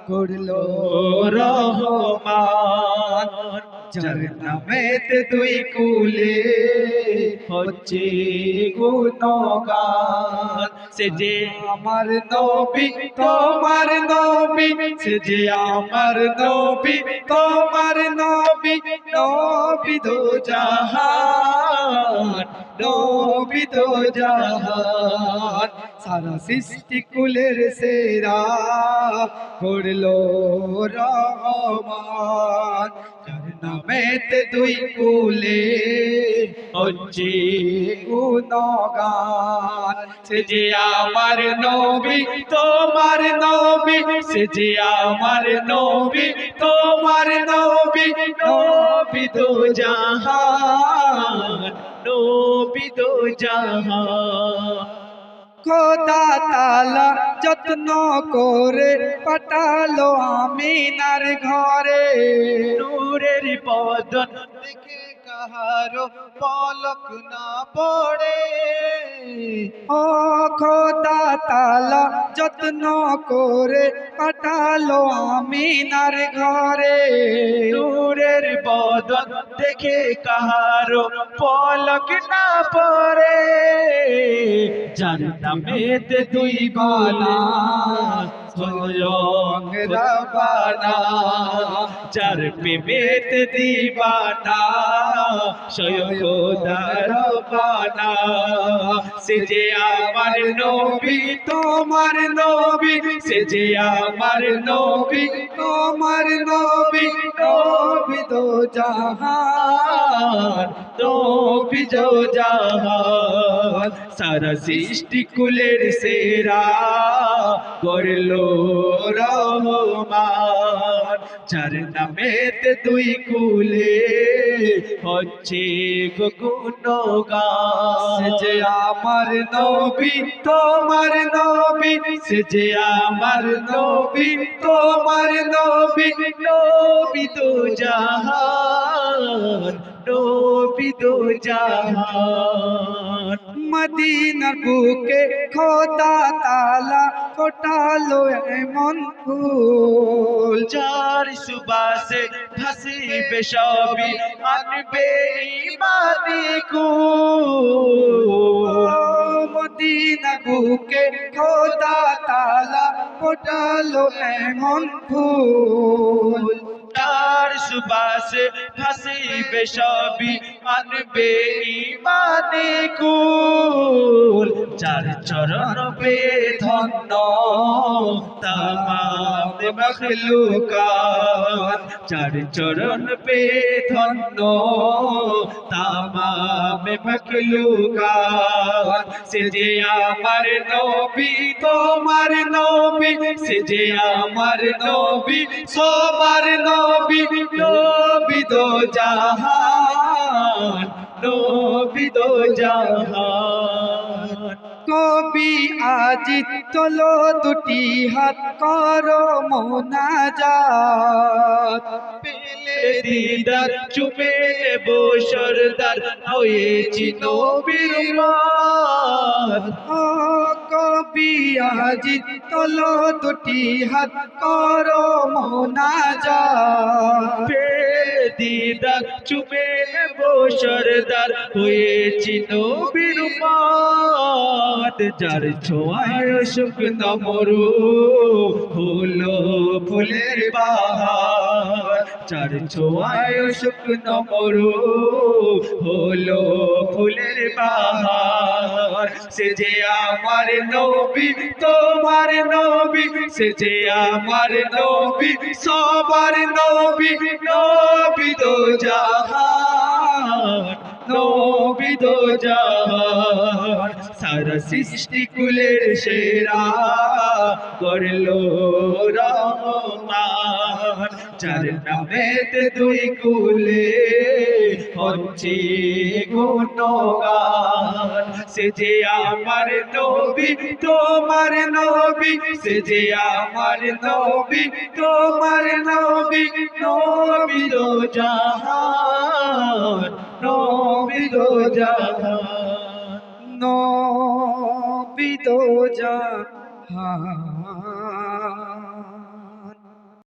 করলো রহমান, যার নামেতে দুই কুলে হচ্ছে গুণগান। সে যে আমার নবী তোমার নবী, সে যে আমার নবী তোমার নবী, নবী দো জাহান, নবী দো জাহান। সারা সৃষ্টি কুলের সেরা করলো রহমান, যার নামেতে দুই কুলে হচ্ছে গুণগান। সে যে আমার নবী তোমার নবী, সে যে আমার নবী তোমার নবী, নবী দো জাহান, নবী দো জাহান। খোদা তাআলা যত্ন করে পাঠালো আমিনার ঘরে, নূরের বদন দেখে কাহারো পলক না পড়ে। ও খোদা তাআলা যত্ন করে পাঠালো আমিনার ঘরে, নূরের বদন দেখে কাহারো পলক না পড়ে। যার নামেতে দুই বালা স্বয়ং রব্বানা, যার প্রেমেতে দিবানা স্বয়ং খোদা রব্বানা। সে যে আমার নবী তোমার নবী, সে যে আমার নবী তোমার নবী, নবী দো জাহান, নবী দো জাহান। সারা সৃষ্টি কুলের সেরা করলো রহমান, যার নামেতে দুই কুলে হচ্ছে গুণগান। সে যে আমার নবী তোমার নবী, সে যে আমার নবী তোমার নবী, নবী দো জাহান, নবী দো জাহান। মদিনার বুকে খোদা তাআলা ফোটালো এমন ফুল, যার সুবাসে ভাসিবে সবই আনবে ঈমানি কুল। মদিনার বুকে খোদা তাআলা ফোটালো এমন ফুল, তার সুবাসে ভাসিবে সবই আনবে ঈমানি কুল। যার চরণ পে ধন্য তামাম মখলুকাত, যার চরণ পে ধন্য তামাম মখলুকাত। সে যে আমার নবী তোমার নবী, সে যে আমার নবী সবার নবী, নবী দো জাহান, নবী দো জাহান। কবি আজিত তোলো দুটি হাত করো মোনাজাত, পেলে দিদার চুমে নেব সরদার হয়েছি নবীর উম্মত। ও কবি আজিত তোলো দুটি হাত করো মোনাজাত, দিদার চুমে নেব সরদার হয়েছি নবীর উম্মত। যার ছোঁয়ায় শুকনো মরু হলো ফুলের বাহার, যার ছোঁয়ায় শুকনো মরু হলো ফুলের বাহার। সে যে আমার নবী তোমার নবী, সে যে আমার নবী সবার নবী, নবী দো জাহান, নবী দো জাহান। সারা সৃষ্টি কুলের সেরা করলো রহমান, যার নামেতে দুই কুলে হচ্ছে গুণগান। সে যে আমার নবী তোমার নবী, সে যে আমার নবী তোমার নবী, নবী দো জাহান, নবী দো জাহান, নবী দো জাহান।